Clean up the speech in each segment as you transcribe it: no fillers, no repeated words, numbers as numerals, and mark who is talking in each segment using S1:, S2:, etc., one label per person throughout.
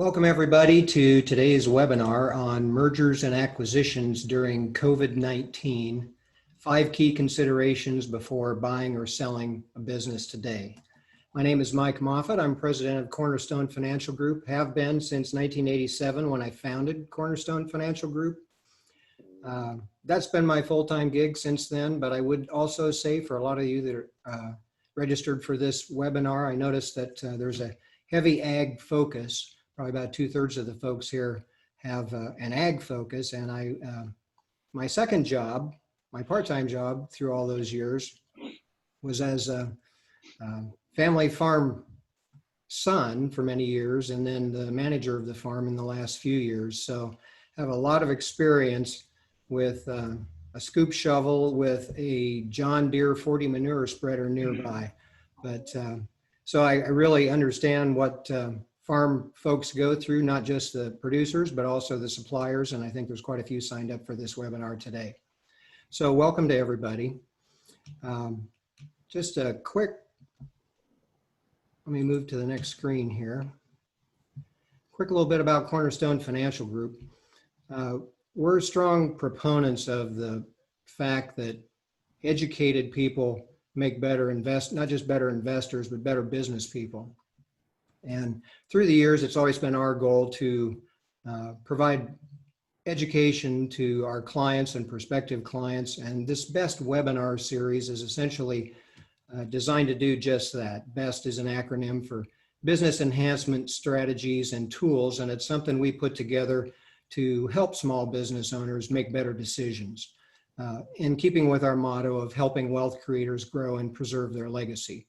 S1: Welcome everybody to today's webinar on mergers and acquisitions during COVID-19, 5 key considerations before buying or selling a business today. My name is Mike Moffat. I'm president of Cornerstone Financial Group, have been since 1987 when I founded Cornerstone Financial Group. That's been my full-time gig since then, but I would also say for a lot of you that are registered for this webinar, I noticed that there's a heavy ag focus. Probably about 2/3 of the folks here have an ag focus, and my second job, my part-time job through all those years was as a family farm son for many years, and then the manager of the farm in the last few years. So I have a lot of experience with a scoop shovel with a John Deere 40 manure spreader nearby. But so I really understand what farm folks go through, not just the producers, but also the suppliers. And I think there's quite a few signed up for this webinar today. So welcome to everybody. Just a quick, let me move to the next screen here. Quick little bit about Cornerstone Financial Group. We're strong proponents of the fact that educated people make better not just better investors, but better business people. And through the years, it's always been our goal to provide education to our clients and prospective clients. And this BEST webinar series is essentially designed to do just that. BEST is an acronym for Business Enhancement Strategies and Tools, and it's something we put together to help small business owners make better decisions, in keeping with our motto of helping wealth creators grow and preserve their legacy.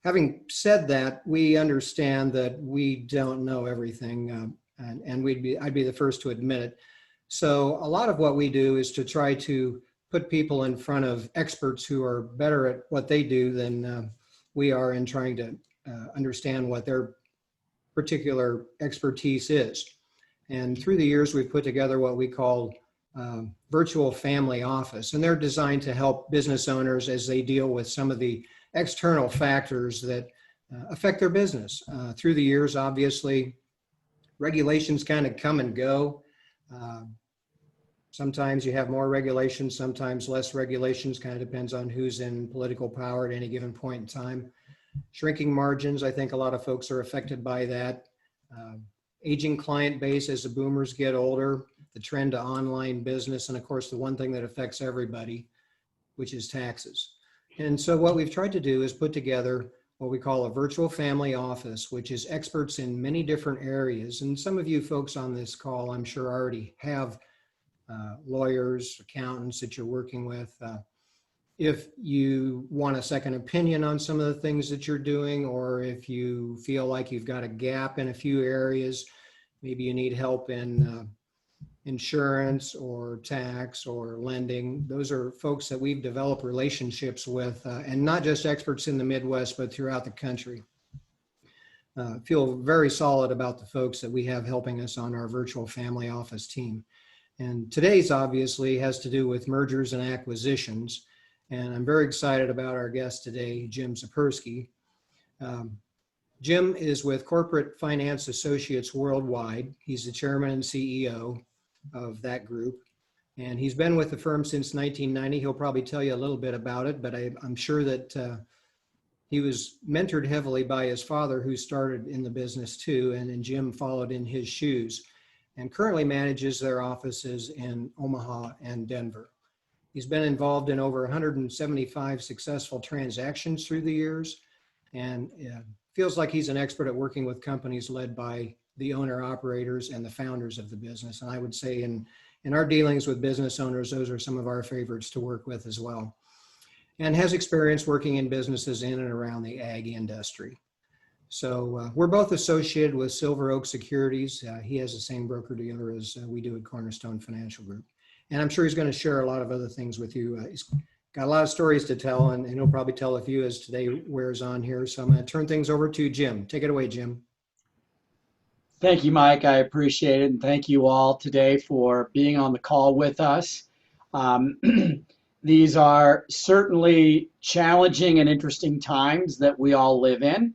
S1: Having said that, we understand that we don't know everything, and I'd be the first to admit it. So a lot of what we do is to try to put people in front of experts who are better at what they do than we are in trying to understand what their particular expertise is. And through the years, we've put together what we call virtual family office, and they're designed to help business owners as they deal with some of the external factors that affect their business. Through the years, obviously, regulations kind of come and go. Sometimes you have more regulations, sometimes less regulations, kind of depends on who's in political power at any given point in time. Shrinking margins, I think a lot of folks are affected by that. Aging client base as the boomers get older, the trend to online business, and of course, the one thing that affects everybody, which is taxes. And so what we've tried to do is put together what we call a virtual family office, which is experts in many different areas. And some of you folks on this call, I'm sure already have lawyers, accountants that you're working with. If you want a second opinion on some of the things that you're doing, or if you feel like you've got a gap in a few areas, maybe you need help in insurance or tax or lending. Those are folks that we've developed relationships with, and not just experts in the Midwest, but throughout the country. Feel very solid about the folks that we have helping us on our virtual family office team. And today's obviously has to do with mergers and acquisitions. And I'm very excited about our guest today, Jim Sapersky. Jim is with Corporate Finance Associates Worldwide. He's the chairman and CEO of that group. And he's been with the firm since 1990. He'll probably tell you a little bit about it, but I'm sure that he was mentored heavily by his father, who started in the business too, and then Jim followed in his shoes, and currently manages their offices in Omaha and Denver. He's been involved in over 175 successful transactions through the years, and feels like he's an expert at working with companies led by the owner-operators and the founders of the business. And I would say in our dealings with business owners, those are some of our favorites to work with as well. And has experience working in businesses in and around the ag industry. So we're both associated with Silver Oak Securities. He has the same broker dealer as we do at Cornerstone Financial Group. And I'm sure he's going to share a lot of other things with you. He's got a lot of stories to tell, and he'll probably tell a few as today wears on here. So I'm going to turn things over to Jim. Take it away, Jim.
S2: Thank you, Mike. I appreciate it. And thank you all today for being on the call with us. These are certainly challenging and interesting times that we all live in.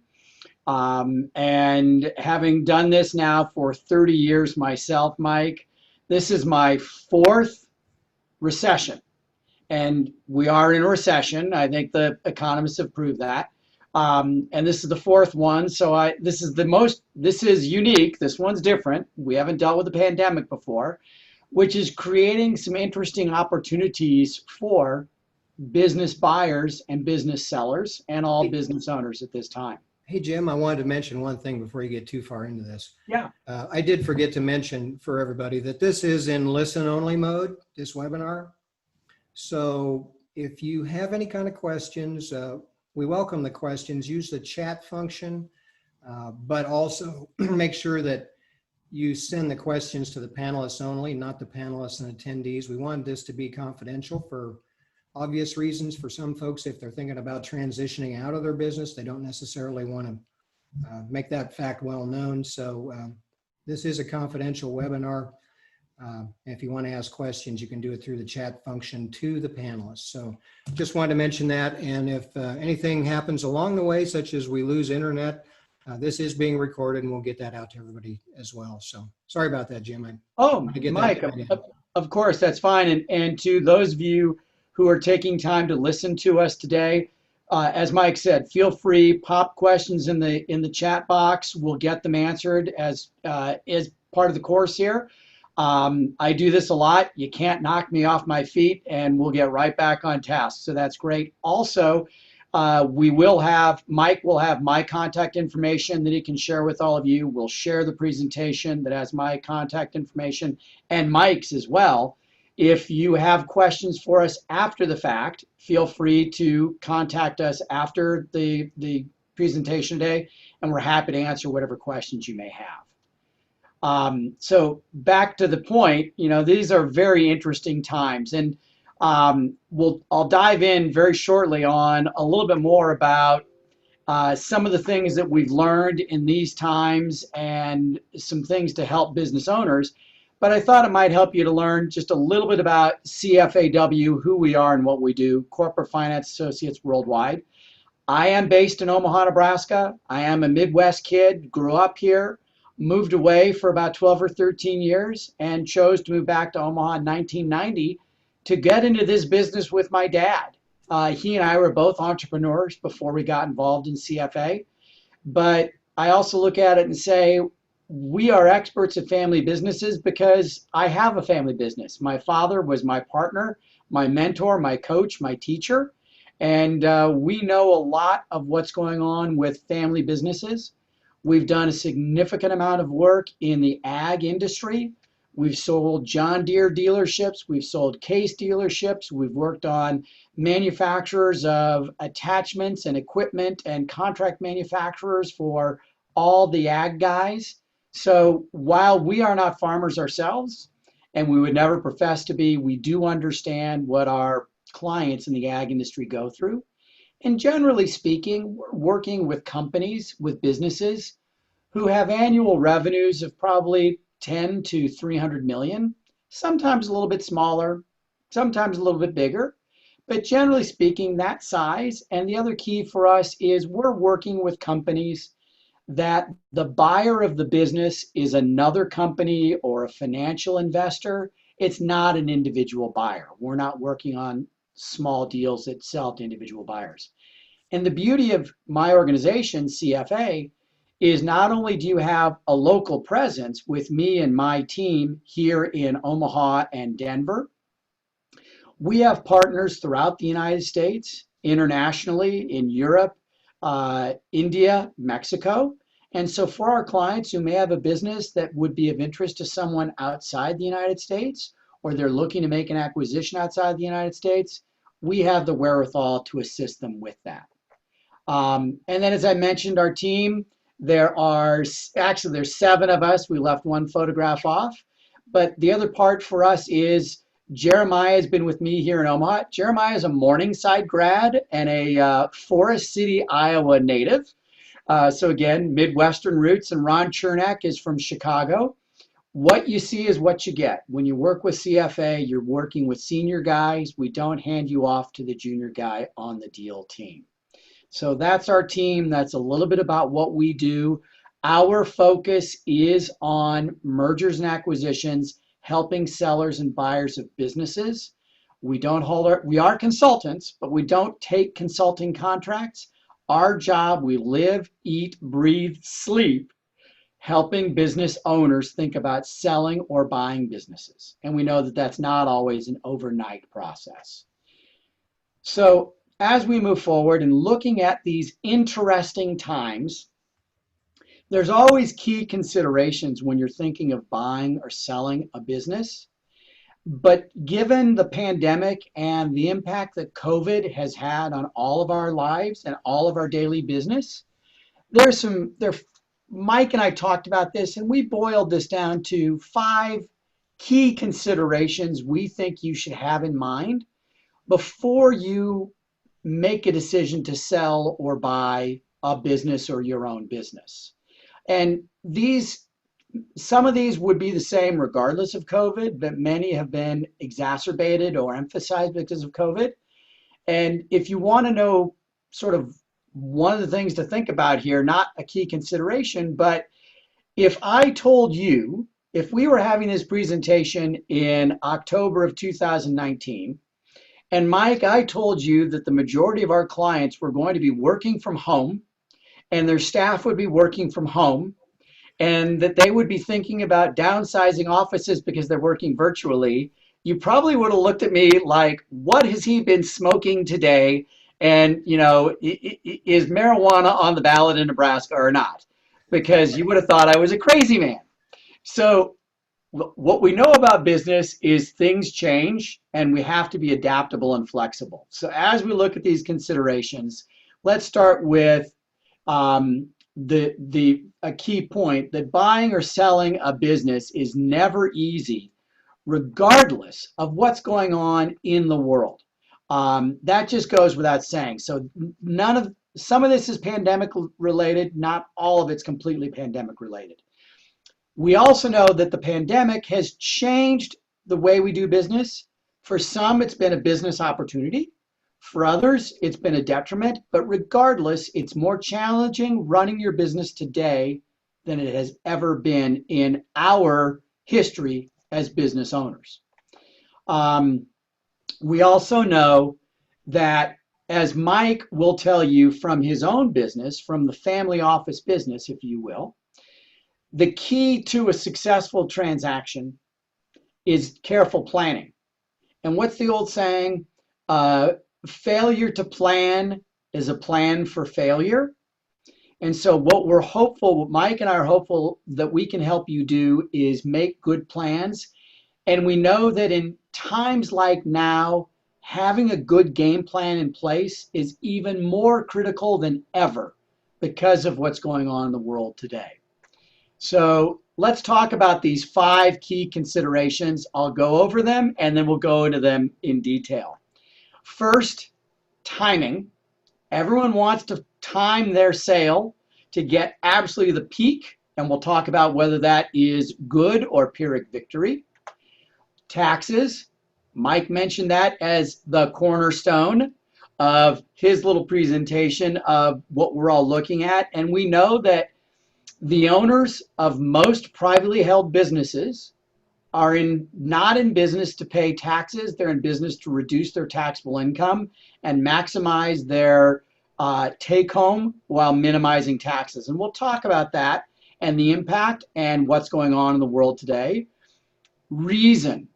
S2: And having done this now for 30 years myself, Mike, this is my fourth recession. And we are in a recession. I think the economists have proved that. And this is the fourth one. So this is unique. This one's different. We haven't dealt with the pandemic before, which is creating some interesting opportunities for business buyers and business sellers and all business owners at this time.
S1: Hey, Jim, I wanted to mention one thing before you get too far into this.
S2: Yeah.
S1: I did forget to mention for everybody that this is in listen-only mode, this webinar. So if you have any kind of questions, we welcome the questions. Use the chat function, but also make sure that you send the questions to the panelists only, not the panelists and attendees. We want this to be confidential for obvious reasons. For some folks, if they're thinking about transitioning out of their business, they don't necessarily want to make that fact well known. So this is a confidential webinar. If you want to ask questions, you can do it through the chat function to the panelists. So just wanted to mention that. And if anything happens along the way, such as we lose internet, this is being recorded and we'll get that out to everybody as well. So sorry about that, Jim.
S2: Mike, of course, that's fine. And to those of you who are taking time to listen to us today, as Mike said, feel free, pop questions in the chat box. We'll get them answered as part of the course here. I do this a lot. You can't knock me off my feet, and we'll get right back on task. So that's great. Also, Mike will have my contact information that he can share with all of you. We'll share the presentation that has my contact information and Mike's as well. If you have questions for us after the fact, feel free to contact us after the presentation today, and we're happy to answer whatever questions you may have. So back to the point, these are very interesting times, and I'll dive in very shortly on a little bit more about some of the things that we've learned in these times and some things to help business owners. But I thought it might help you to learn just a little bit about CFAW, who we are and what we do, Corporate Finance Associates Worldwide. I am based in Omaha, Nebraska. I am a Midwest kid, grew up here, moved away for about 12 or 13 years, and chose to move back to Omaha in 1990 to get into this business with my dad. He and I were both entrepreneurs before we got involved in CFA. But I also look at it and say, we are experts at family businesses because I have a family business. My father was my partner, my mentor, my coach, my teacher. And we know a lot of what's going on with family businesses. We've done a significant amount of work in the ag industry. We've sold John Deere dealerships. We've sold Case dealerships. We've worked on manufacturers of attachments and equipment and contract manufacturers for all the ag guys. So while we are not farmers ourselves, and we would never profess to be, we do understand what our clients in the ag industry go through. And generally speaking, we're working with companies, with businesses who have annual revenues of probably 10 to 300 million, sometimes a little bit smaller, sometimes a little bit bigger. But generally speaking, that size. And the other key for us is we're working with companies that the buyer of the business is another company or a financial investor. It's not an individual buyer. We're not working on small deals that sell to individual buyers. And the beauty of my organization, CFA, is not only do you have a local presence with me and my team here in Omaha and Denver, we have partners throughout the United States, internationally, in Europe, India, Mexico. And so for our clients who may have a business that would be of interest to someone outside the United States, or they're looking to make an acquisition outside the United States, we have the wherewithal to assist them with that. And then, as I mentioned, our team, there's 7 of us. We left one photograph off. But the other part for us is Jeremiah has been with me here in Omaha. Jeremiah is a Morningside grad and a Forest City, Iowa native. So again, Midwestern roots, and Ron Chernak is from Chicago. What you see is what you get. When you work with CFA, you're working with senior guys. We don't hand you off to the junior guy on the deal team. So that's our team. That's a little bit about what we do. Our focus is on mergers and acquisitions, helping sellers and buyers of businesses. We are consultants, but we don't take consulting contracts. Our job, we live, eat, breathe, sleep, helping business owners think about selling or buying businesses. And we know that that's not always an overnight process. So as we move forward and looking at these interesting times, there's always key considerations when you're thinking of buying or selling a business. But given the pandemic and the impact that COVID has had on all of our lives and all of our daily business, Mike and I talked about this, and we boiled this down to 5 key considerations we think you should have in mind before you make a decision to sell or buy a business or your own business. And some of these would be the same regardless of COVID, but many have been exacerbated or emphasized because of COVID. And if you want to know sort of one of the things to think about here, not a key consideration, but if I told you, if we were having this presentation in October of 2019, and Mike, I told you that the majority of our clients were going to be working from home and their staff would be working from home and that they would be thinking about downsizing offices because they're working virtually, you probably would have looked at me like, what has he been smoking today? And, is marijuana on the ballot in Nebraska or not? Because you would have thought I was a crazy man. So what we know about business is things change and we have to be adaptable and flexible. So as we look at these considerations, let's start with a key point that buying or selling a business is never easy, regardless of what's going on in the world. That just goes without saying. So some of this is pandemic related, not all of it's completely pandemic related. We also know that the pandemic has changed the way we do business. For some, it's been a business opportunity. For others, it's been a detriment. But regardless, it's more challenging running your business today than it has ever been in our history as business owners. We also know that, as Mike will tell you from his own business, from the family office business, if you will, the key to a successful transaction is careful planning. And what's the old saying? Failure to plan is a plan for failure. And so what Mike and I are hopeful that we can help you do is make good plans. And we know that in times like now, having a good game plan in place is even more critical than ever because of what's going on in the world today. So let's talk about these 5 key considerations. I'll go over them and then we'll go into them in detail. First, timing. Everyone wants to time their sale to get absolutely the peak, and we'll talk about whether that is good or Pyrrhic victory. Taxes. Mike mentioned that as the cornerstone of his little presentation of what we're all looking at. And we know that the owners of most privately held businesses are not in business to pay taxes. They're in business to reduce their taxable income and maximize their take home while minimizing taxes. And we'll talk about that and the impact and what's going on in the world today. Reason.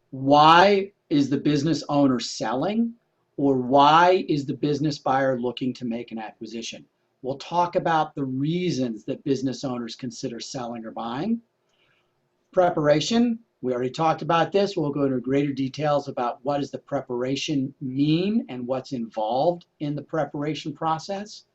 S2: Why is the business owner selling, or why is the business buyer looking to make an acquisition? We'll talk about the reasons that business owners consider selling or buying. Preparation, we already talked about this. We'll go into greater details about what does the preparation mean and what's involved in the preparation process.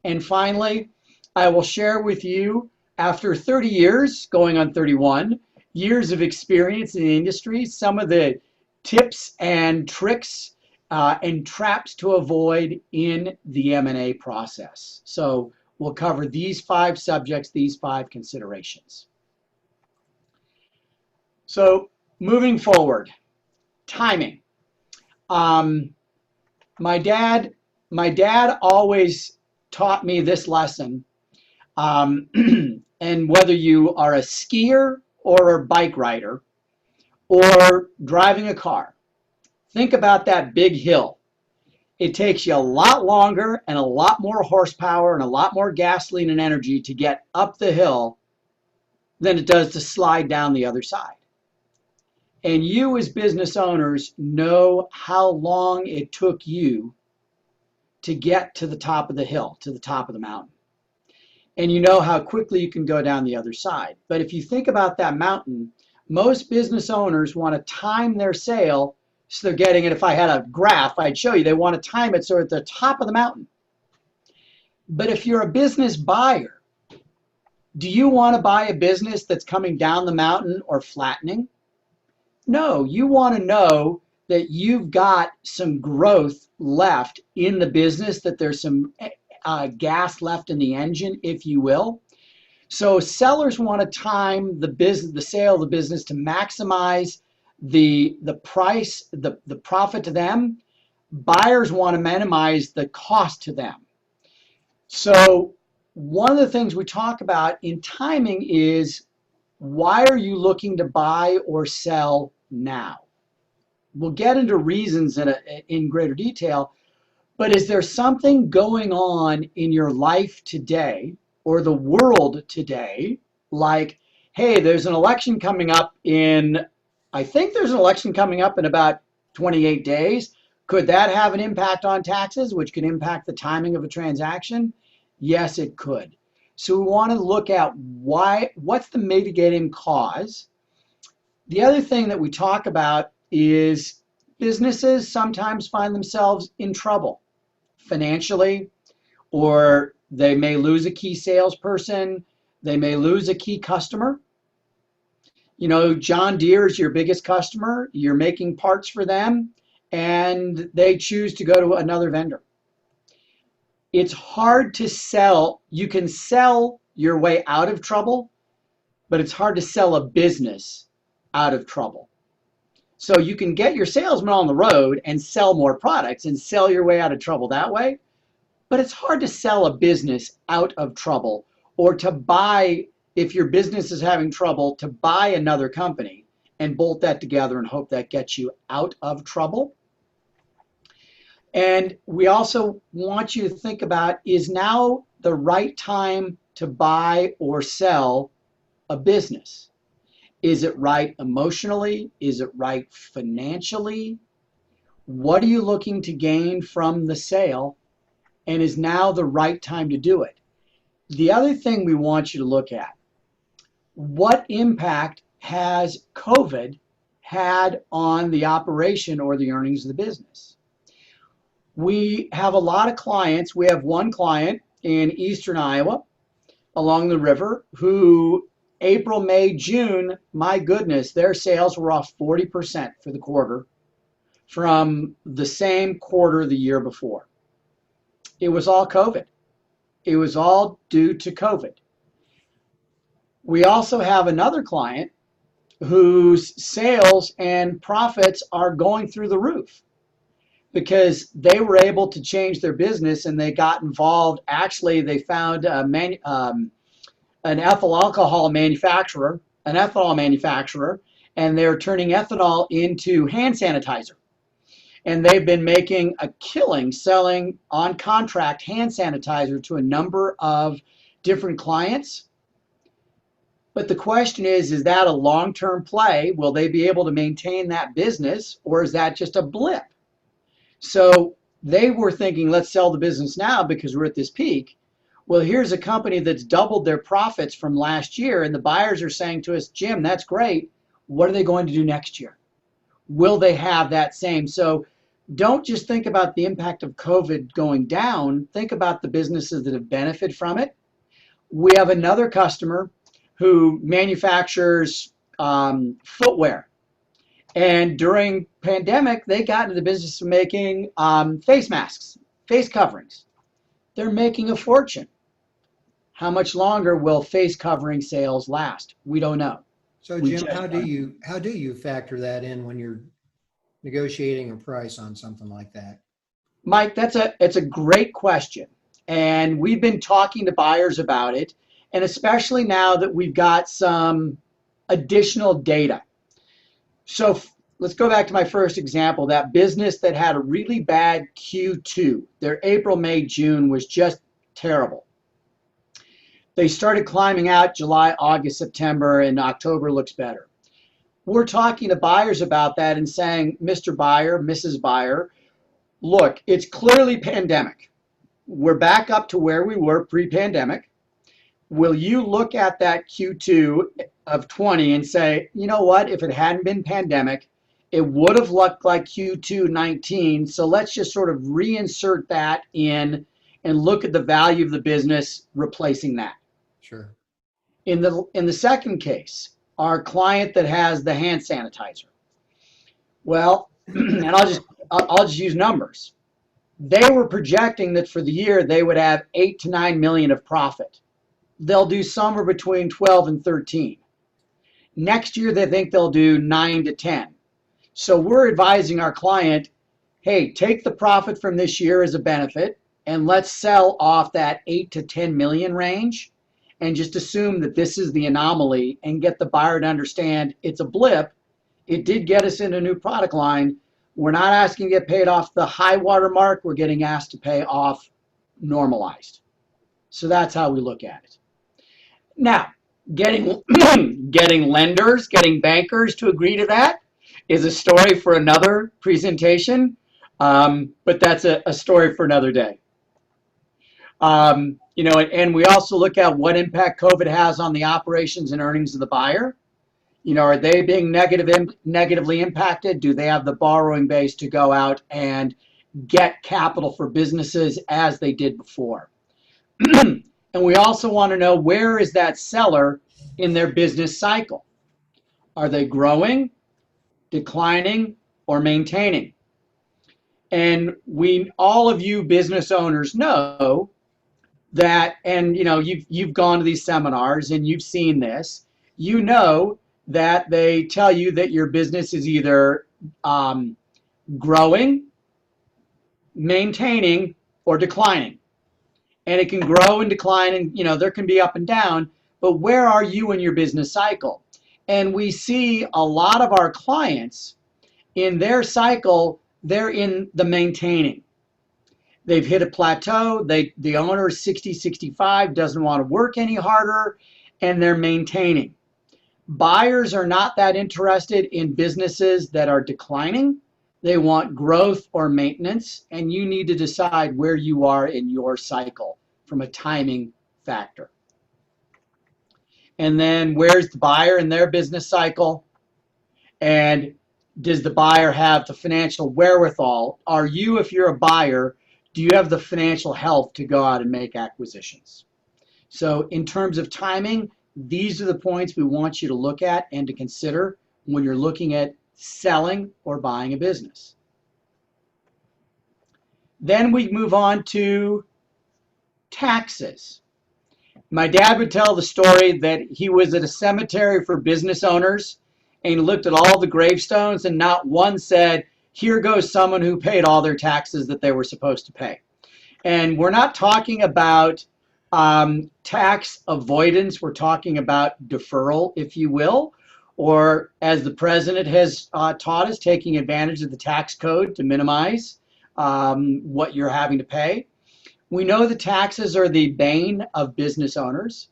S2: And finally, I will share with you, after 30 years, going on 31 years of experience in the industry, some of the tips and tricks and traps to avoid in the M&A process. So we'll cover these 5 subjects, these 5 considerations. So moving forward, timing. My my dad always taught me this lesson. And whether you are a skier or a bike rider or driving a car, think about that big hill. It takes you a lot longer and a lot more horsepower and a lot more gasoline and energy to get up the hill than it does to slide down the other side. And you as business owners know how long it took you to get to the top of the hill, to the top of the mountain. And you know how quickly you can go down the other side. But if you think about that mountain, most business owners want to time their sale so they're getting it. If I had a graph, I'd show you. They want to time it so at the top of the mountain. But if you're a business buyer, do you want to buy a business that's coming down the mountain or flattening? No, you want to know that you've got some growth left in the business, that there's some gas left in the engine, if you will. So sellers want to time the sale of the business to maximize the price, the profit to them. Buyers want to minimize the cost to them. So one of the things we talk about in timing is, why are you looking to buy or sell now? We'll get into reasons in greater detail, but is there something going on in your life today or the world today, like, hey, there's an election coming up I think there's an election coming up in about 28 days. Could that have an impact on taxes, which could impact the timing of a transaction? Yes, it could. So we want to look at what's the mitigating cause. The other thing that we talk about is businesses sometimes find themselves in trouble financially, or they may lose a key salesperson, they may lose a key customer. You know, John Deere is your biggest customer, you're making parts for them, and they choose to go to another vendor. It's hard to sell. You can sell your way out of trouble, but it's hard to sell a business out of trouble. So you can get your salesman on the road and sell more products and sell your way out of trouble that way. But it's hard to sell a business out of trouble, or to buy, if your business is having trouble, to buy another company and bolt that together and hope that gets you out of trouble. And we also want you to think about, is now the right time to buy or sell a business? Is it right emotionally? Is it right financially? What are you looking to gain from the sale? And is now the right time to do it? The other thing we want you to look at, what impact has COVID had on the operation or the earnings of the business? We have a lot of clients. We have one client in eastern Iowa along the river who April, May, June, my goodness, their sales were off 40% for the quarter from the same quarter the year before. It was all COVID. It was all due to COVID. We also have another client whose sales and profits are going through the roof because they were able to change their business, and they got involved. Actually, they found an ethyl alcohol manufacturer, an ethanol manufacturer, and they're turning ethanol into hand sanitizer. And they've been making a killing selling on contract hand sanitizer to a number of different clients. But the question is that a long-term play? Will they be able to maintain that business, or is that just a blip? So they were thinking, let's sell the business now because we're at this peak. Well, here's a company that's doubled their profits from last year, and the buyers are saying to us, Jim, that's great. What are they going to do next year? Will they have that same? So don't just think about the impact of COVID going down. Think about the businesses that have benefited from it. We have another customer who manufactures footwear. And during pandemic, they got into the business of making face masks, face coverings. They're making a fortune. How much longer will face covering sales last? We don't know.
S1: So Jim, how do you factor that in when you're negotiating a price on something like that?
S2: Mike, it's a great question. And we've been talking to buyers about it, and especially now that we've got some additional data. So let's go back to my first example, that business that had a really bad Q2. Their April, May, June was just terrible. They started climbing out July, August, September, and October looks better. We're talking to buyers about that and saying, Mr. Buyer, Mrs. Buyer, look, it's clearly pandemic. We're back up to where we were pre-pandemic. Will you look at that Q2 of 20 and say, you know what, if it hadn't been pandemic, it would have looked like Q2 19. So let's just sort of reinsert that in and look at the value of the business replacing that.
S1: Sure.
S2: In the second case, our client that has the hand sanitizer. Well, and I'll just use numbers. They were projecting that for the year they would have 8 to 9 million of profit. They'll do somewhere between 12 and 13. Next year they think they'll do 9 to 10. So we're advising our client, hey, take the profit from this year as a benefit and let's sell off that 8 to 10 million range and just assume that this is the anomaly and get the buyer to understand it's a blip. It did get us in a new product line. We're not asking to get paid off the high water mark. We're getting asked to pay off normalized. So that's how we look at it. Now, getting lenders, getting bankers to agree to that is a story for another presentation, but that's a story for another day. You know, and we also look at what impact COVID has on the operations and earnings of the buyer. You know, are they being negatively impacted? Do they have the borrowing base to go out and get capital for businesses as they did before? And we also want to know, where is that seller in their business cycle? Are they growing, declining, or maintaining? And all of you business owners know that, and you know, you've gone to these seminars and you've seen this. You know that they tell you that your business is either growing, maintaining, or declining. And it can grow and decline, and you know, there can be up and down, but where are you in your business cycle? And we see a lot of our clients in their cycle, they're in the maintaining. They've hit a plateau. The owner is 60, 65, doesn't want to work any harder, and they're maintaining. Buyers are not that interested in businesses that are declining. They want growth or maintenance, and you need to decide where you are in your cycle from a timing factor. And then where's the buyer in their business cycle? And does the buyer have the financial wherewithal? Are you, if you're a buyer, do you have the financial health to go out and make acquisitions? So in terms of timing, these are the points we want you to look at and to consider when you're looking at selling or buying a business. Then we move on to taxes. My dad would tell the story that he was at a cemetery for business owners and he looked at all the gravestones and not one said, here goes someone who paid all their taxes that they were supposed to pay. And we're not talking about tax avoidance. We're talking about deferral, if you will, or as the president has taught us, taking advantage of the tax code to minimize what you're having to pay. We know the taxes are the bane of business owners.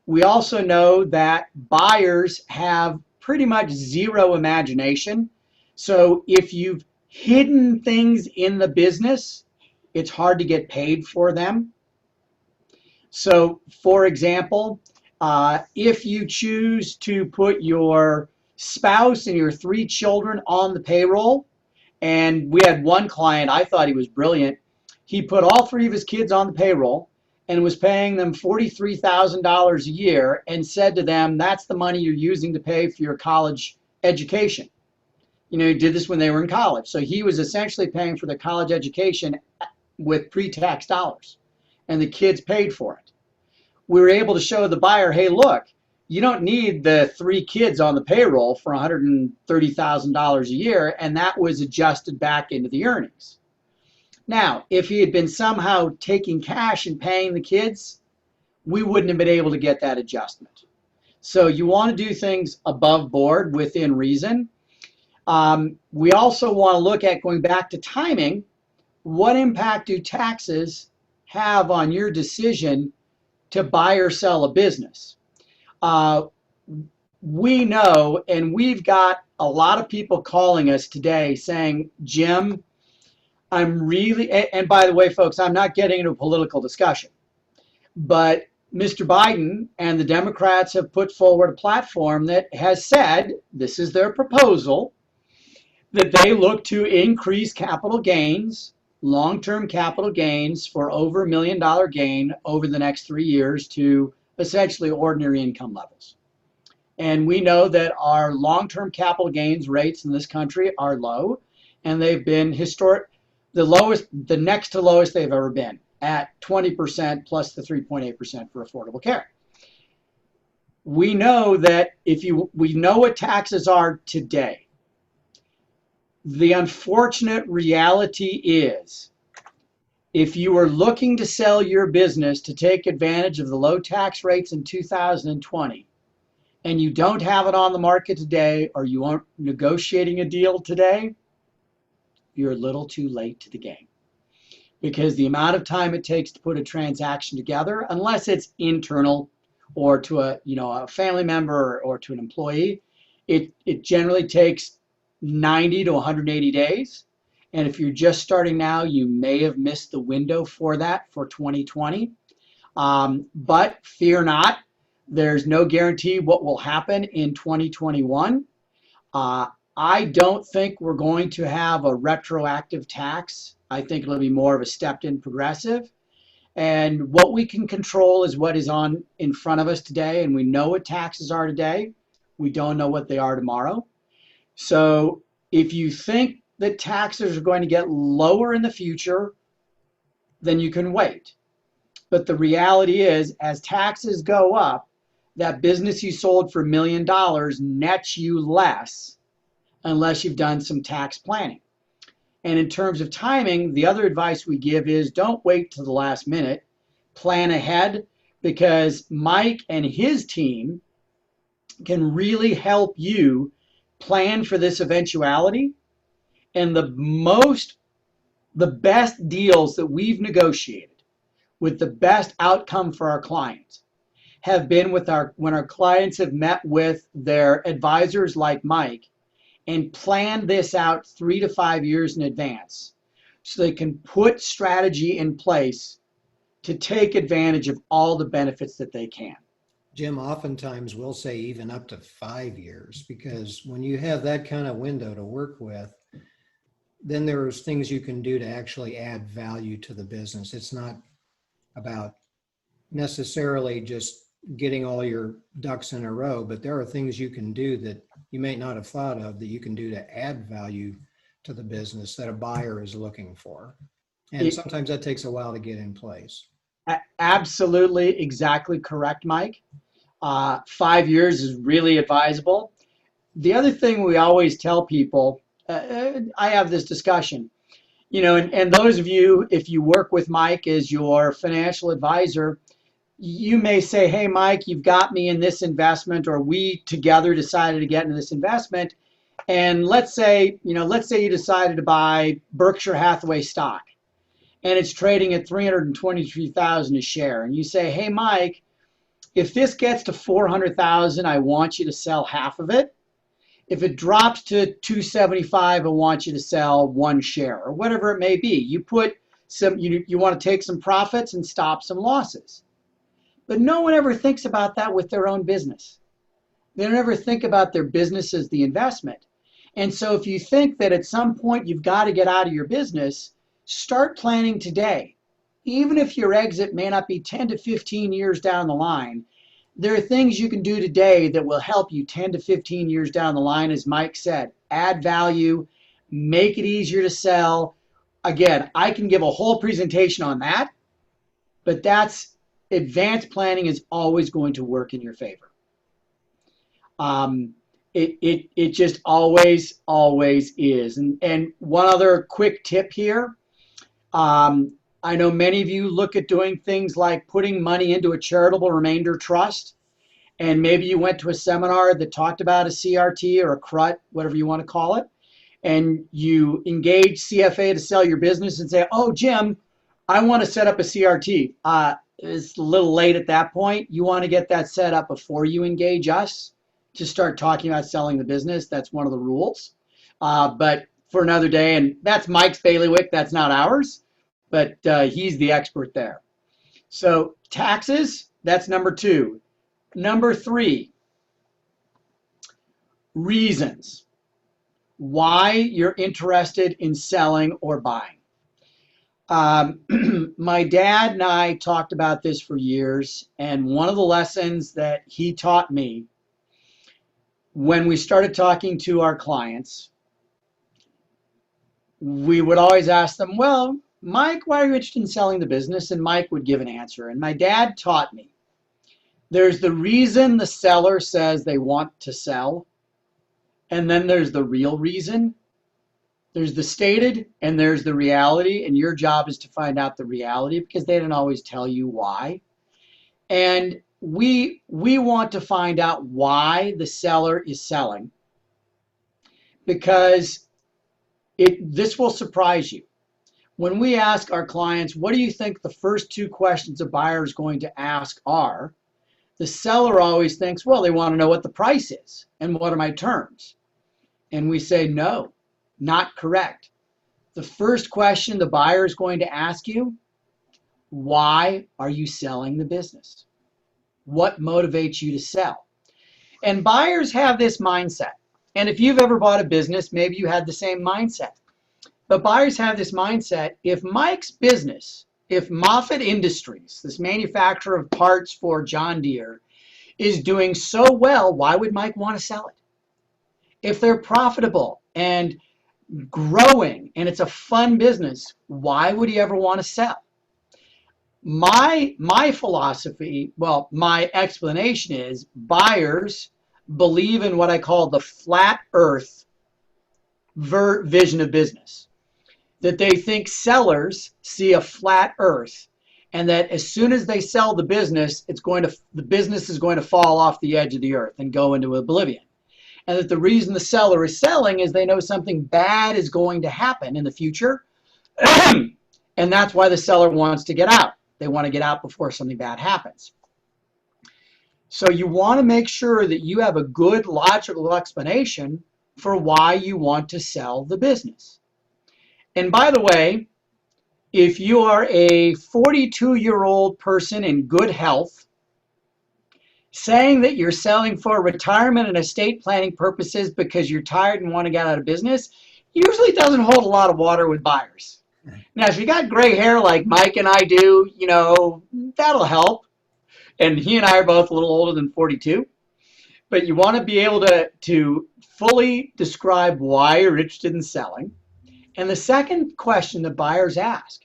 S2: We also know that buyers have pretty much zero imagination. So if you've hidden things in the business, it's hard to get paid for them. So for example, if you choose to put your spouse and your 3 children on the payroll, and we had one client, I thought he was brilliant. He put all 3 of his kids on the payroll and was paying them $43,000 a year and said to them, that's the money you're using to pay for your college education. You know, he did this when they were in college. So he was essentially paying for their college education with pre-tax dollars, and the kids paid for it. We were able to show the buyer, hey, look, you don't need the 3 kids on the payroll for $130,000 a year, and that was adjusted back into the earnings. Now, if he had been somehow taking cash and paying the kids, we wouldn't have been able to get that adjustment. So you want to do things above board within reason. We also want to look at, going back to timing, what impact do taxes have on your decision to buy or sell a business? We know, and we've got a lot of people calling us today saying, Jim, I'm really, and by the way, folks, I'm not getting into a political discussion, but Mr. Biden and the Democrats have put forward a platform that has said, this is their proposal, that they look to increase capital gains, long-term capital gains for over $1 million gain over the next 3 years to essentially ordinary income levels. And we know that our long-term capital gains rates in this country are low, and they've been the lowest, the next to lowest they've ever been, at 20% plus the 3.8% for affordable care. We know that we know what taxes are today. The unfortunate reality is, if you are looking to sell your business to take advantage of the low tax rates in 2020, and you don't have it on the market today, or you aren't negotiating a deal today, you're a little too late to the game. Because the amount of time it takes to put a transaction together, unless it's internal or to a family member or to an employee, it generally takes 90 to 180 days. And if you're just starting now, you may have missed the window for that for 2020. But fear not, there's no guarantee what will happen in 2021. I don't think we're going to have a retroactive tax. I think it'll be more of a stepped-in progressive. And what we can control is what is on in front of us today. And we know what taxes are today. We don't know what they are tomorrow. So if you think that taxes are going to get lower in the future, then you can wait. But the reality is, as taxes go up, that business you sold for $1 million nets you less unless you've done some tax planning. And in terms of timing, the other advice we give is don't wait till the last minute. Plan ahead, because Mike and his team can really help you plan for this eventuality. And the best deals that we've negotiated with the best outcome for our clients have been when our clients have met with their advisors like Mike and planned this out 3 to 5 years in advance, so they can put strategy in place to take advantage of all the benefits that they can.
S1: Jim, oftentimes we'll say even up to 5 years, because when you have that kind of window to work with, then there's things you can do to actually add value to the business. It's not about necessarily just getting all your ducks in a row, but there are things you can do that you may not have thought of that you can do to add value to the business that a buyer is looking for. And sometimes that takes a while to get in place.
S2: Absolutely, exactly correct, Mike. 5 years is really advisable. The other thing we always tell people, I have this discussion, and those of you, if you work with Mike as your financial advisor, you may say, hey, Mike, you've got me in this investment, or we together decided to get into this investment. And let's say you decided to buy Berkshire Hathaway stock, and it's trading at $323,000 a share. And you say, hey, Mike, if this gets to $400,000, I want you to sell half of it. If it drops to $275, I want you to sell 1 share, or whatever it may be. You put some, you want to take some profits and stop some losses. But no one ever thinks about that with their own business. They don't ever think about their business as the investment. And so if you think that at some point you've got to get out of your business, start planning today. Even if your exit may not be 10 to 15 years down the line, there are things you can do today that will help you 10 to 15 years down the line, as Mike said. Add value, make it easier to sell. Again, I can give a whole presentation on that, but advanced planning is always going to work in your favor. It just always is. And one other quick tip here. I know many of you look at doing things like putting money into a charitable remainder trust. And maybe you went to a seminar that talked about a CRT or a CRUT, whatever you want to call it. And you engage CFA to sell your business and say, oh, Jim, I want to set up a CRT. It's a little late at that point. You want to get that set up before you engage us to start talking about selling the business. That's one of the rules. But for another day, and that's Mike's bailiwick. That's not ours, but he's the expert there. So taxes, that's number 2. Number 3, reasons why you're interested in selling or buying. My dad and I talked about this for years, and one of the lessons that he taught me when we started talking to our clients, we would always ask them, well, Mike, why are you interested in selling the business? And Mike would give an answer. And my dad taught me, there's the reason the seller says they want to sell, and then there's the real reason. There's the stated and there's the reality, and your job is to find out the reality because they don't always tell you why. And we want to find out why the seller is selling, because this will surprise you. When we ask our clients, what do you think the first 2 questions a buyer is going to ask are, the seller always thinks, well, they want to know what the price is and what are my terms. And we say, no, not correct. The first question the buyer is going to ask you, why are you selling the business? What motivates you to sell? And buyers have this mindset. And if you've ever bought a business, maybe you had the same mindset. But buyers have this mindset, if Mike's business, if Moffett Industries, this manufacturer of parts for John Deere, is doing so well, why would Mike want to sell it? If they're profitable and growing and it's a fun business, why would he ever want to sell? My philosophy, well, my explanation is buyers believe in what I call the flat earth vision of business. That they think sellers see a flat earth, and that as soon as they sell the business, the business is going to fall off the edge of the earth and go into oblivion. And that the reason the seller is selling is they know something bad is going to happen in the future. And that's why the seller wants to get out. They want to get out before something bad happens. So you want to make sure that you have a good logical explanation for why you want to sell the business. And by the way, if you are a 42-year-old person in good health, saying that you're selling for retirement and estate planning purposes because you're tired and want to get out of business usually doesn't hold a lot of water with buyers. Now, if you got gray hair like Mike and I do, that'll help. And he and I are both a little older than 42. But you want to be able to fully describe why you're interested in selling. And the second question the buyers ask,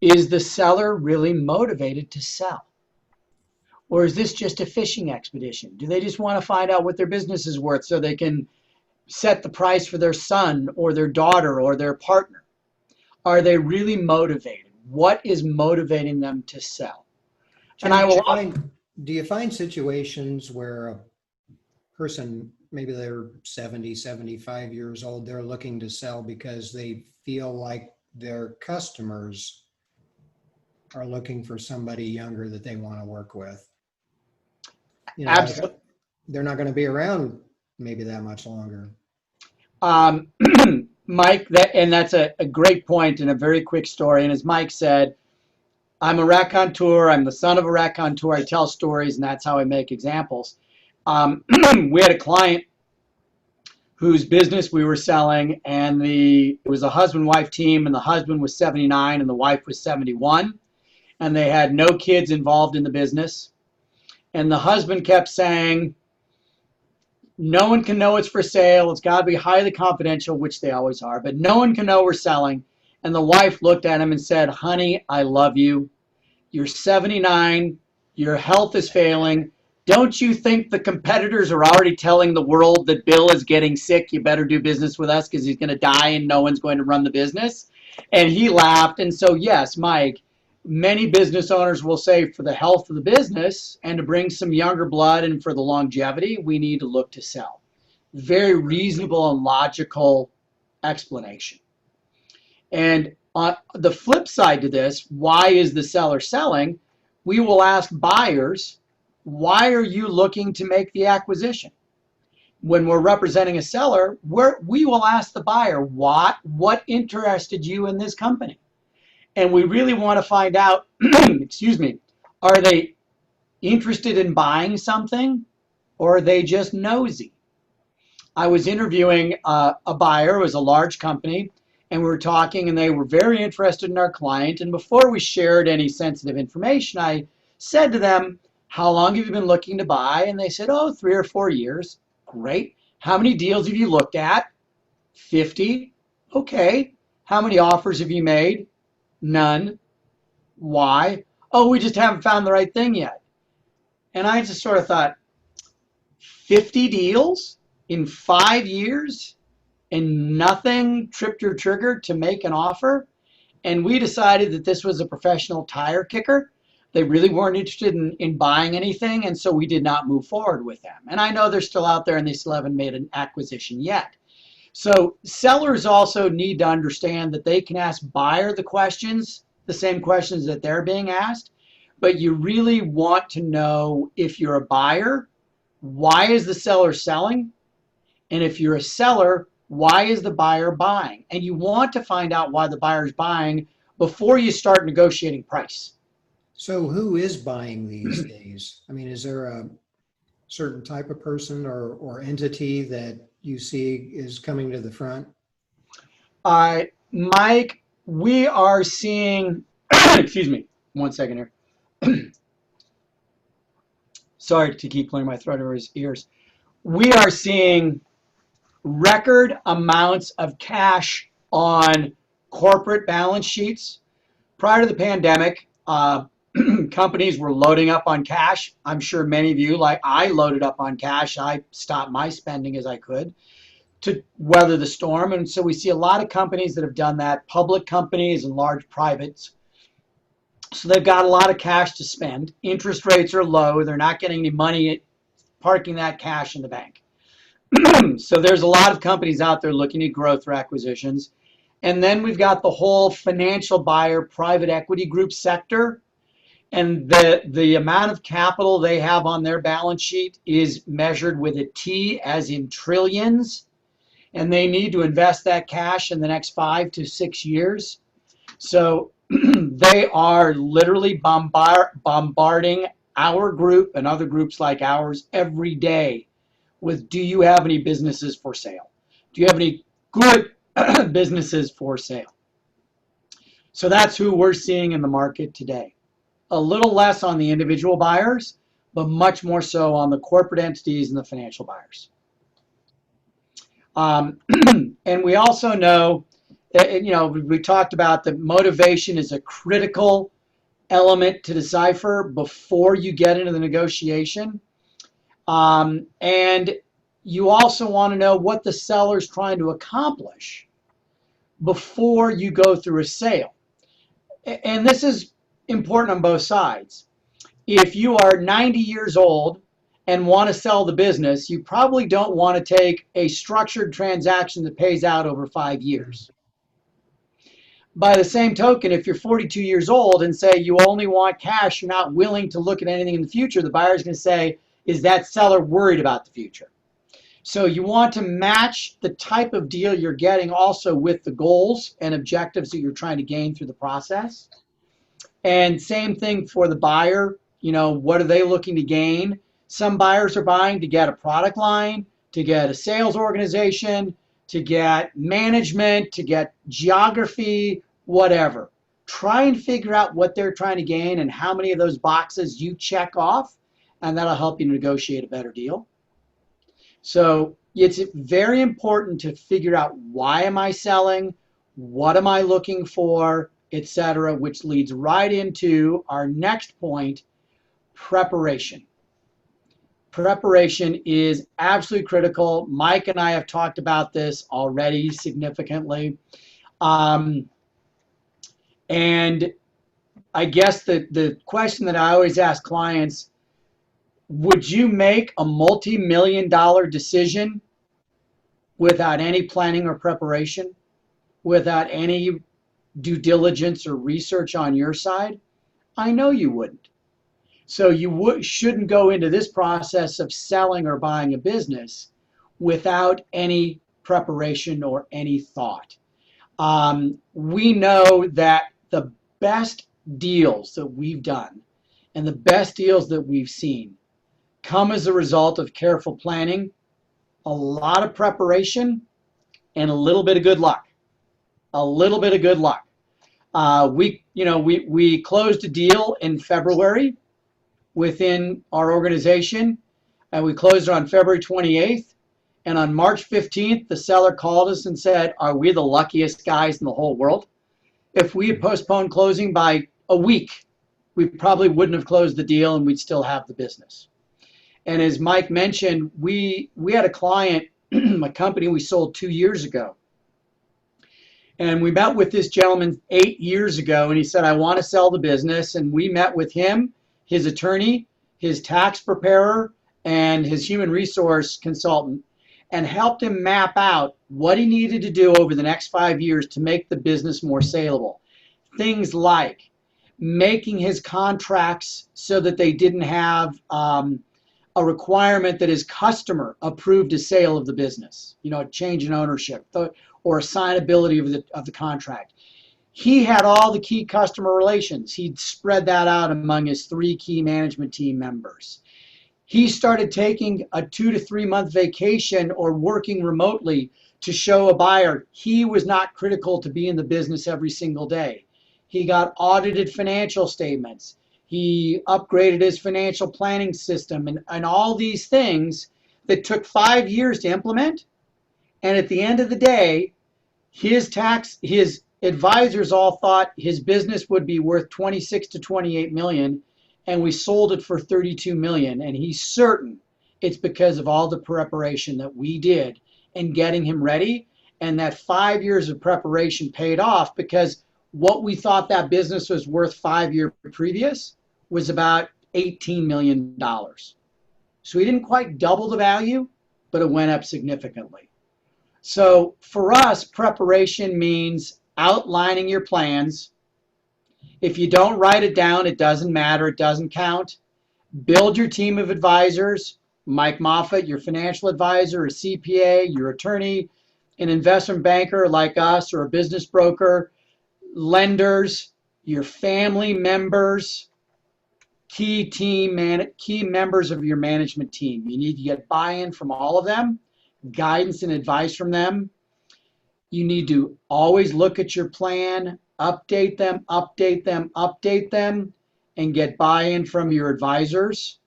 S2: is the seller really motivated to sell? Or is this just a fishing expedition? Do they just want to find out what their business is worth so they can set the price for their son or their daughter or their partner? Are they really motivated? What is motivating them to sell? And
S1: do you find situations where a person, maybe they're 70, 75 years old, they're looking to sell because they feel like their customers are looking for somebody younger that they want to work with?
S2: Absolutely.
S1: They're not going to be around maybe that much longer.
S2: Mike, that's a great point and a very quick story. And as Mike said, I'm a raconteur. I'm the son of a raconteur. I tell stories, and that's how I make examples. We had a client whose business we were selling, and it was a husband-wife team, and the husband was 79 and the wife was 71, and they had no kids involved in the business. And the husband kept saying, no one can know it's for sale. It's got to be highly confidential, which they always are, but no one can know we're selling. And the wife looked at him and said, honey, I love you. You're 79. Your health is failing. Don't you think the competitors are already telling the world that Bill is getting sick? You better do business with us because he's going to die and no one's going to run the business. And he laughed. And so, yes, Mike, many business owners will say for the health of the business and to bring some younger blood and for the longevity, we need to look to sell. Very reasonable and logical explanation. And on the flip side to this, why is the seller selling? We will ask buyers, why are you looking to make the acquisition? When we're representing a seller, we will ask the buyer, what interested you in this company? And we really want to find out, excuse me, are they interested in buying something or are they just nosy? I was interviewing a buyer. It was a large company, and we were talking, and they were very interested in our client. And before we shared any sensitive information, I said to them, how long have you been looking to buy? And they said, oh, 3 or 4 years. Great. How many deals have you looked at? 50. Okay. How many offers have you made? None. Why? Oh, we just haven't found the right thing yet. And I just sort of thought, 50 deals in 5 years and nothing tripped your trigger to make an offer? And we decided that this was a professional tire kicker. They really weren't interested in buying anything, and so we did not move forward with them. And I know they're still out there and they still haven't made an acquisition yet. So sellers also need to understand that they can ask buyer the questions, the same questions that they're being asked, but you really want to know, if you're a buyer, why is the seller selling? And if you're a seller, why is the buyer buying? And you want to find out why the buyer is buying before you start negotiating price.
S1: So who is buying these days? I mean, is there a certain type of person or entity that you see is coming to the front?
S2: Mike, we are seeing, excuse me, 1 second here. Sorry to keep clearing my throat over his ears. We are seeing record amounts of cash on corporate balance sheets. Prior to the pandemic, companies were loading up on cash. I'm sure many of you, like I, loaded up on cash. I stopped my spending as I could to weather the storm. And so we see a lot of companies that have done that, public companies and large privates. So they've got a lot of cash to spend. Interest rates are low. They're not getting any money parking that cash in the bank. So there's a lot of companies out there looking at growth or acquisitions. And then we've got the whole financial buyer, private equity group sector. And the amount of capital they have on their balance sheet is measured with a T, as in trillions. And they need to invest that cash in the next 5 to 6 years. So they are literally bombarding our group and other groups like ours every day with, do you have any businesses for sale? Do you have any good businesses for sale? So that's who we're seeing in the market today. A little less on the individual buyers, but much more so on the corporate entities and the financial buyers. And we also know that, we talked about that motivation is a critical element to decipher before you get into the negotiation. And you also want to know what the seller's trying to accomplish before you go through a sale. And this is important on both sides. If you are 90 years old and want to sell the business, you probably don't want to take a structured transaction that pays out over 5 years. By the same token, if you're 42 years old and say you only want cash, you're not willing to look at anything in the future, the buyer's going to say, is that seller worried about the future? So you want to match the type of deal you're getting also with the goals and objectives that you're trying to gain through the process. And same thing for the buyer. What are they looking to gain? Some buyers are buying to get a product line, to get a sales organization, to get management, to get geography, whatever. Try and figure out what they're trying to gain and how many of those boxes you check off, and that'll help you negotiate a better deal. So it's very important to figure out, why am I selling? What am I looking for? Etc., which leads right into our next point, preparation. Preparation is absolutely critical. Mike and I have talked about this already significantly. And I guess the question that I always ask clients, would you make a multi-million-dollar decision without any planning or preparation, without any due diligence or research on your side? I know you wouldn't. So you shouldn't go into this process of selling or buying a business without any preparation or any thought. We know that the best deals that we've done and the best deals that we've seen come as a result of careful planning, a lot of preparation, and a little bit of good luck. A little bit of good luck. We closed a deal in February within our organization, and we closed it on February 28th. And on March 15th, the seller called us and said, "Are we the luckiest guys in the whole world? If we had postponed closing by a week, we probably wouldn't have closed the deal and we'd still have the business." And as Mike mentioned, we had a client, a company we sold 2 years ago. And we met with this gentleman 8 years ago, and he said, "I want to sell the business." And we met with him, his attorney, his tax preparer, and his human resource consultant, and helped him map out what he needed to do over the next 5 years to make the business more saleable. Things like making his contracts so that they didn't have a requirement that his customer approved a sale of the business, a change in ownership or assignability of the contract. He had all the key customer relations. He'd spread that out among his 3 key management team members. He started taking a 2 to 3 month vacation or working remotely to show a buyer he was not critical to be in the business every single day. He got audited financial statements. He upgraded his financial planning system and all these things that took 5 years to implement. And at the end of the day, his advisors all thought his business would be worth 26 to 28 million, and we sold it for 32 million. And he's certain it's because of all the preparation that we did in getting him ready. And that 5 years of preparation paid off, because what we thought that business was worth 5 years previous was about $18 million. So we didn't quite double the value, but it went up significantly. So for us, preparation means outlining your plans. If you don't write it down, it doesn't matter. It doesn't count. Build your team of advisors. Mike Moffitt, your financial advisor, a CPA, your attorney, an investment banker like us, or a business broker, lenders, your family members, key members of your management team. You need to get buy-in from all of them, guidance and advice from them. You need to always look at your plan, update them, and get buy-in from your advisors.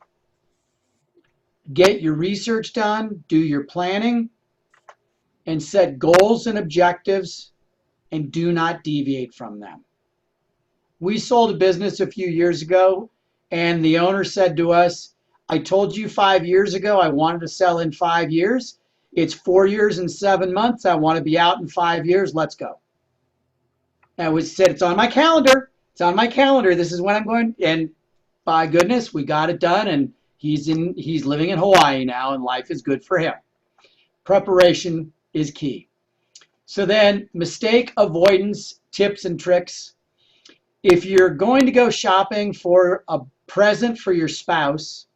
S2: Get your research done, do your planning, and set goals and objectives, and do not deviate from them. We sold a business a few years ago, and the owner said to us, "I told you 5 years ago I wanted to sell in 5 years. It's 4 years and 7 months. I want to be out in 5 years. Let's go." And we said, "It's on my calendar. It's on my calendar. This is when I'm going." And by goodness, we got it done, and he's living in Hawaii now, and life is good for him. Preparation is key. So then, mistake avoidance tips and tricks. If you're going to go shopping for a present for your spouse,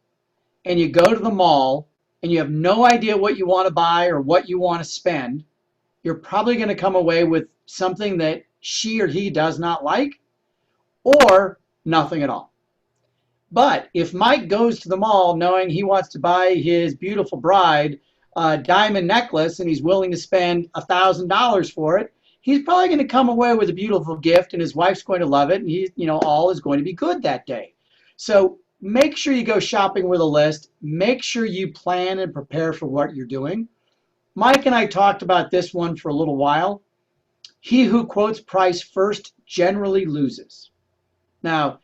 S2: and you go to the mall and you have no idea what you want to buy or what you want to spend, you're probably going to come away with something that she or he does not like, or nothing at all. But if Mike goes to the mall knowing he wants to buy his beautiful bride a diamond necklace and he's willing to spend $1,000 for it, he's probably going to come away with a beautiful gift, and his wife's going to love it, and all is going to be good that day. So make sure you go shopping with a list. Make sure you plan and prepare for what you're doing. Mike and I talked about this one for a little while. He who quotes price first generally loses. Now,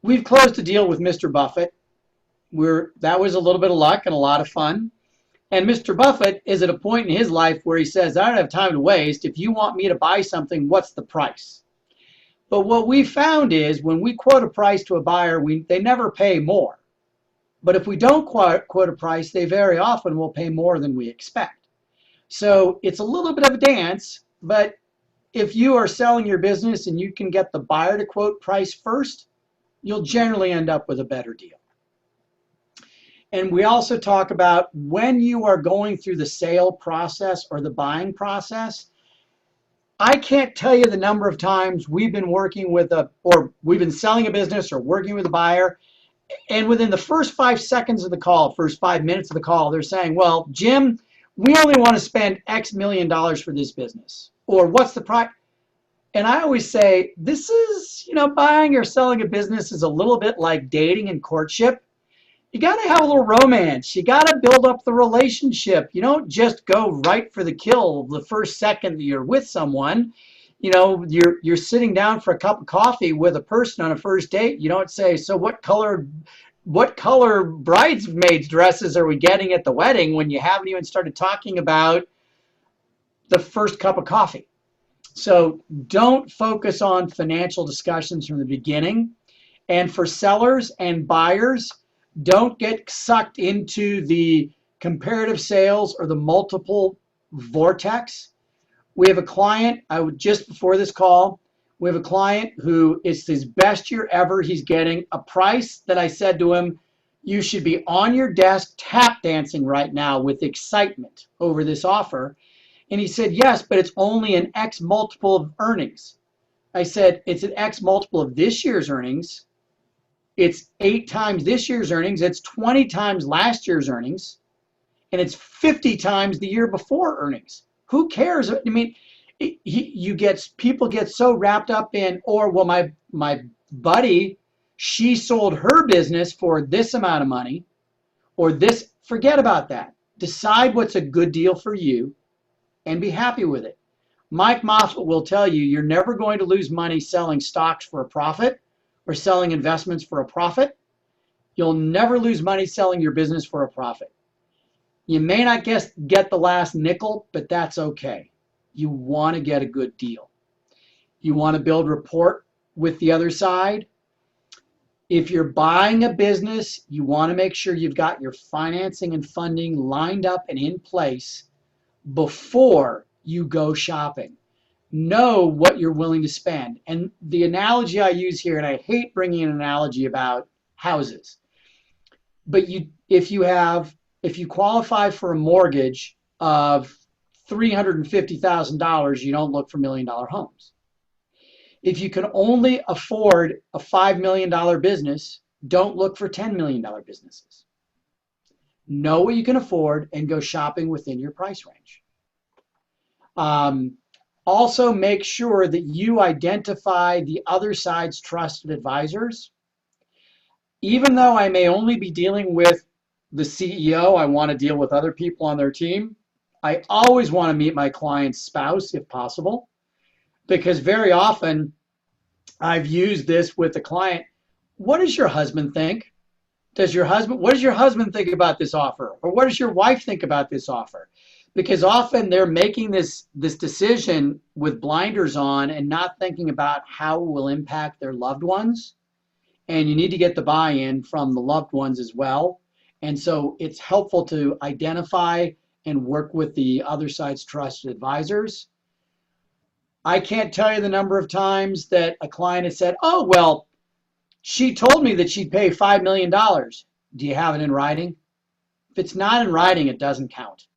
S2: we've closed a deal with Mr. Buffett. That was a little bit of luck and a lot of fun. And Mr. Buffett is at a point in his life where he says, "I don't have time to waste. If you want me to buy something, what's the price?" But what we found is when we quote a price to a buyer, they never pay more. But if we don't quote a price, they very often will pay more than we expect. So it's a little bit of a dance, but if you are selling your business and you can get the buyer to quote price first, you'll generally end up with a better deal. And we also talk about when you are going through the sale process or the buying process. I can't tell you the number of times we've been working with or we've been selling a business or working with a buyer, and within the first 5 seconds of the call, first 5 minutes of the call, they're saying, well, Jim, we only want to spend X million dollars for this business. Or what's the price? And I always say, this is, buying or selling a business is a little bit like dating and courtship. You got to have a little romance. You got to build up the relationship. You don't just go right for the kill the first second that you're with someone. You're sitting down for a cup of coffee with a person on a first date. You don't say, so what color bridesmaids dresses are we getting at the wedding, when you haven't even started talking about the first cup of coffee. So don't focus on financial discussions from the beginning. And for sellers and buyers, don't get sucked into the comparative sales or the multiple vortex. We have a client, just before this call, we have a client who it's his best year ever. He's getting a price that I said to him, you should be on your desk tap dancing right now with excitement over this offer. And he said, yes, but it's only an X multiple of earnings. I said, it's an X multiple of this year's earnings. It's 8 times this year's earnings. It's 20 times last year's earnings. And it's 50 times the year before earnings. Who cares? I mean, people get so wrapped up in, well, my buddy, she sold her business for this amount of money, or this. Forget about that. Decide what's a good deal for you and be happy with it. Mike Moffat will tell you, you're never going to lose money selling stocks for a profit or selling investments for a profit. You'll never lose money selling your business for a profit. You may not get the last nickel, but that's okay. You want to get a good deal. You want to build rapport with the other side. If you're buying a business, you want to make sure you've got your financing and funding lined up and in place before you go shopping. Know what you're willing to spend. And the analogy I use here, and I hate bringing an analogy about houses, but if you qualify for a mortgage of $350,000, you don't look for $1 million homes. If you can only afford a $5 million business, don't look for $10 million businesses. Know what you can afford and go shopping within your price range. Also, make sure that you identify the other side's trusted advisors. Even though I may only be dealing with the CEO, I want to deal with other people on their team. I always want to meet my client's spouse if possible, because very often I've used this with the client. What does your husband think? What does your husband think about this offer? Or what does your wife think about this offer? Because often they're making this decision with blinders on and not thinking about how it will impact their loved ones. And you need to get the buy-in from the loved ones as well. And so it's helpful to identify and work with the other side's trusted advisors. I can't tell you the number of times that a client has said, oh, well, she told me that she'd pay $5 million. Do you have it in writing? If it's not in writing, it doesn't count.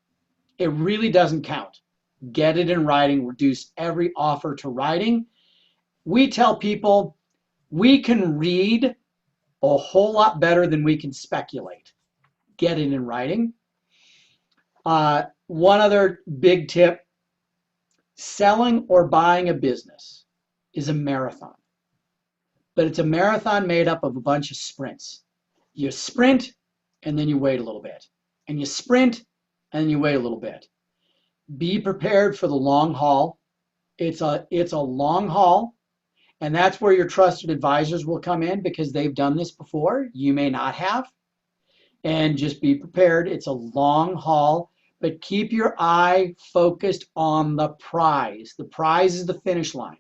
S2: It really doesn't count. Get it in writing. Reduce every offer to writing. We tell people we can read a whole lot better than we can speculate. Get it in writing. One other big tip, selling or buying a business is a marathon. But it's a marathon made up of a bunch of sprints. You sprint and then you wait a little bit. And you sprint and then you wait a little bit. Be prepared for the long haul. It's a long haul. And that's where your trusted advisors will come in, because they've done this before. You may not have. And just be prepared. It's a long haul, but keep your eye focused on the prize. The prize is the finish line.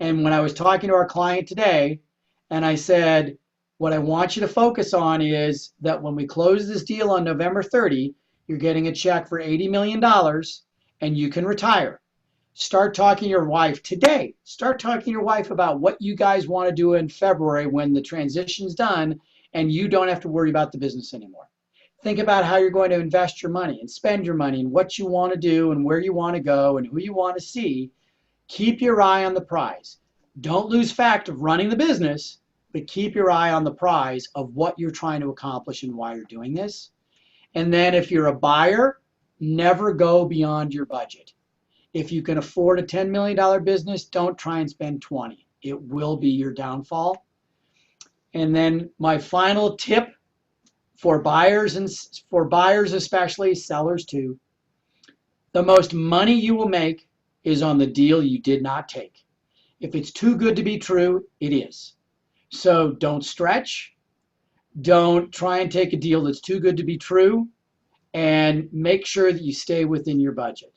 S2: And when I was talking to our client today, and I said, what I want you to focus on is that when we close this deal on November 30, you're getting a check for $80 million and you can retire. Start talking to your wife today. Start talking to your wife about what you guys want to do in February when the transition's done and you don't have to worry about the business anymore. Think about how you're going to invest your money and spend your money and what you want to do and where you want to go and who you want to see. Keep your eye on the prize. Don't lose fact of running the business, but keep your eye on the prize of what you're trying to accomplish and why you're doing this. And then if you're a buyer, never go beyond your budget. If you can afford a $10 million business, don't try and spend 20. It will be your downfall. And then my final tip for buyers, and for buyers especially, sellers too, the most money you will make is on the deal you did not take. If it's too good to be true, it is. So don't stretch. Don't try and take a deal that's too good to be true, and make sure that you stay within your budget.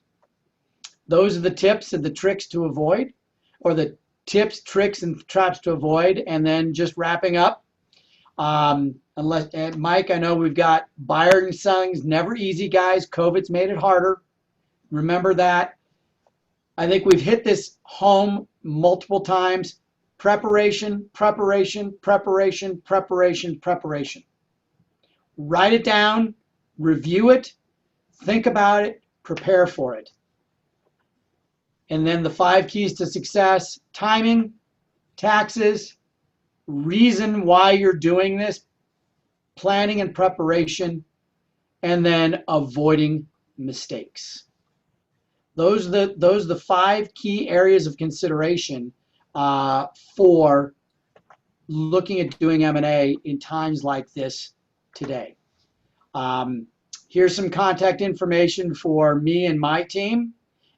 S2: Those are the tips and the tricks to avoid, or the tips, tricks, and traps to avoid. And then just wrapping up, Mike, I know we've got buying and selling is never easy, guys. COVID's made it harder. Remember that. I think we've hit this home multiple times. Preparation, preparation, preparation, preparation, preparation. Write it down, review it, think about it, prepare for it. And then the 5 keys to success: timing, taxes, reason why you're doing this, planning and preparation, and then avoiding mistakes. Those are the 5 key areas of consideration for looking at doing M&A in times like this today. Here's some contact information for me and my team.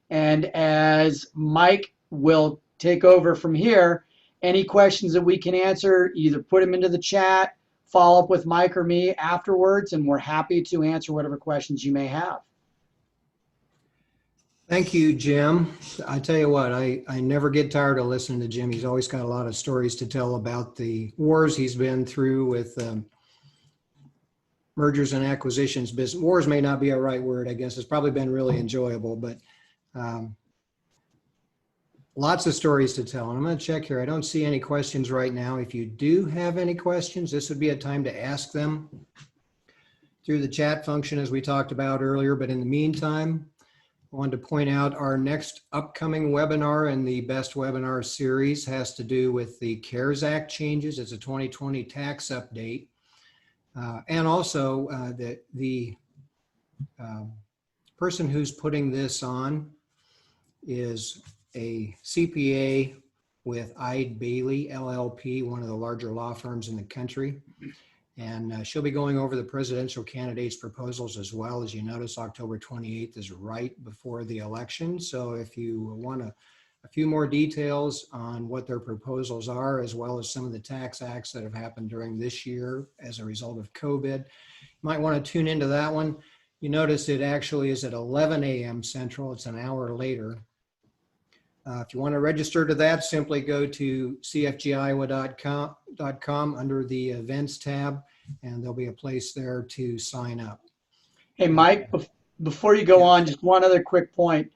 S2: And as Mike will take over from here, any questions that we can answer, either put them into the chat, follow up with Mike or me afterwards, and we're happy to answer whatever questions you may have.
S1: Thank you, Jim. I tell you what, I never get tired of listening to Jim. He's always got a lot of stories to tell about the wars he's been through with mergers and acquisitions. Business wars may not be a right word, I guess. It's probably been really enjoyable, but lots of stories to tell. And I'm going to check here. I don't see any questions right now. If you do have any questions, this would be a time to ask them through the chat function, as we talked about earlier. But in the meantime, I wanted to point out our next upcoming webinar in the Best Webinar series has to do with the CARES Act changes. It's a 2020 tax update. And also the person who's putting this on is a CPA with Eide Bailey, LLP, one of the larger law firms in the country. And she'll be going over the presidential candidates' proposals as well. As you notice, October 28th is right before the election. So if you want a few more details on what their proposals are, as well as some of the tax acts that have happened during this year as a result of COVID, you might want to tune into that one. You notice it actually is at 11 a.m. Central. It's an hour later. If you want to register to that, simply go to cfgiowa.com under the events tab, and there'll be a place there to sign up.
S2: Hey, Mike, before you go on, just one other quick point.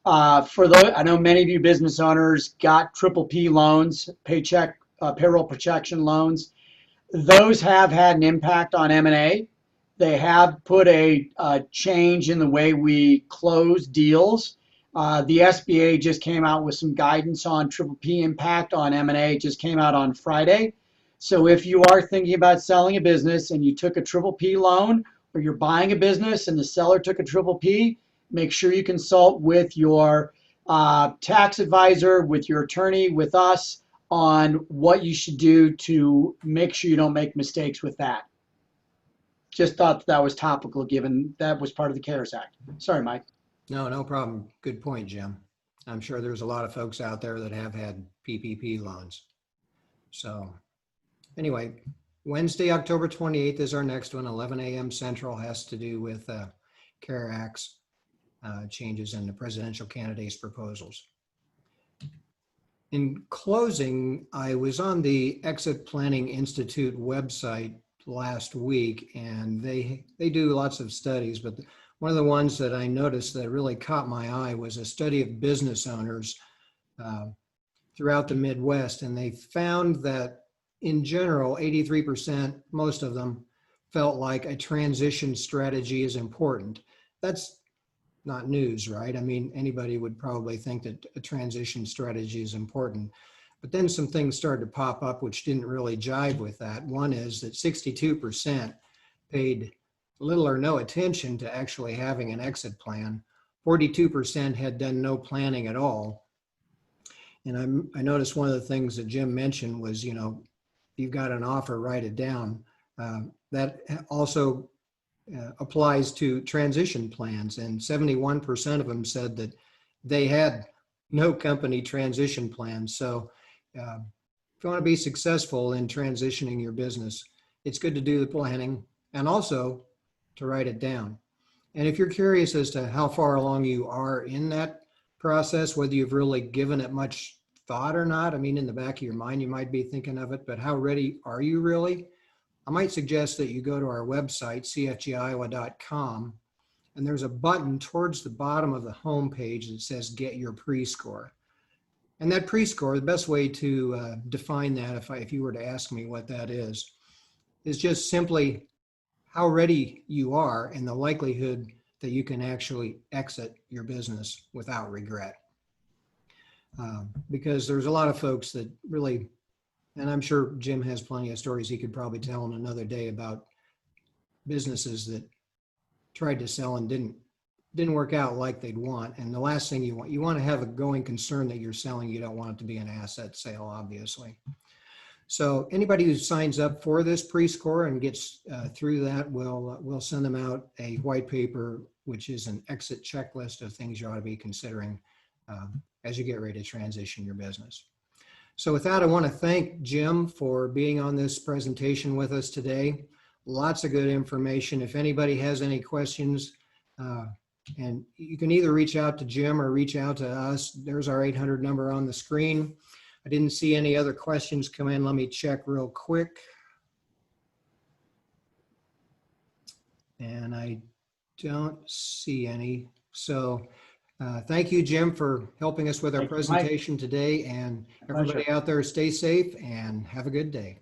S2: For those, I know many of you business owners got PPP loans, payroll protection loans. Those have had an impact on M&A. They have put a change in the way we close deals. The SBA just came out with some guidance on PPP impact on M&A. It just came out on Friday. So if you are thinking about selling a business and you took a PPP loan, or you're buying a business and the seller took a PPP, make sure you consult with your tax advisor, with your attorney, with us on what you should do to make sure you don't make mistakes with that. Just thought that was topical given that was part of the CARES Act. Sorry, Mike.
S1: No problem. Good point, Jim. I'm sure there's a lot of folks out there that have had PPP loans. So anyway, Wednesday, October 28th is our next one, 11 a.m. Central, has to do with CARE Act's changes in the presidential candidates' proposals. In closing, I was on the Exit Planning Institute website last week, and they do lots of studies, but one of the ones that I noticed that really caught my eye was a study of business owners uh, throughout the Midwest, and they found that in general, 83%, most of them, felt like a transition strategy is important. That's not news, right? I mean, anybody would probably think that a transition strategy is important. But then some things started to pop up which didn't really jive with that. One is that 62% paid little or no attention to actually having an exit plan. 42% had done no planning at all. And I noticed one of the things that Jim mentioned was, you've got an offer, write it down. That also applies to transition plans, and 71% of them said that they had no company transition plan. So if you want to be successful in transitioning your business, it's good to do the planning and also to write it down. And if you're curious as to how far along you are in that process, whether you've really given it much thought or not, I mean, in the back of your mind, you might be thinking of it, but how ready are you really? I might suggest that you go to our website, cfgiowa.com, and there's a button towards the bottom of the home page that says Get Your Pre-Score. And that pre-score, the best way to define that, if you were to ask me what that is just simply how ready you are and the likelihood that you can actually exit your business without regret. Because there's a lot of folks that really, and I'm sure Jim has plenty of stories he could probably tell in another day about businesses that tried to sell and didn't work out like they'd want. And the last thing you want to have a going concern that you're selling. You don't want it to be an asset sale, obviously. So anybody who signs up for this pre-score and gets through that, we'll send them out a white paper, which is an exit checklist of things you ought to be considering as you get ready to transition your business. So with that, I want to thank Jim for being on this presentation with us today. Lots of good information. If anybody has any questions, and you can either reach out to Jim or reach out to us. There's our 800 number on the screen. I didn't see any other questions come in. Let me check real quick. And I don't see any. So thank you, Jim, for helping us with our presentation today. And everybody out there, stay safe and have a good day.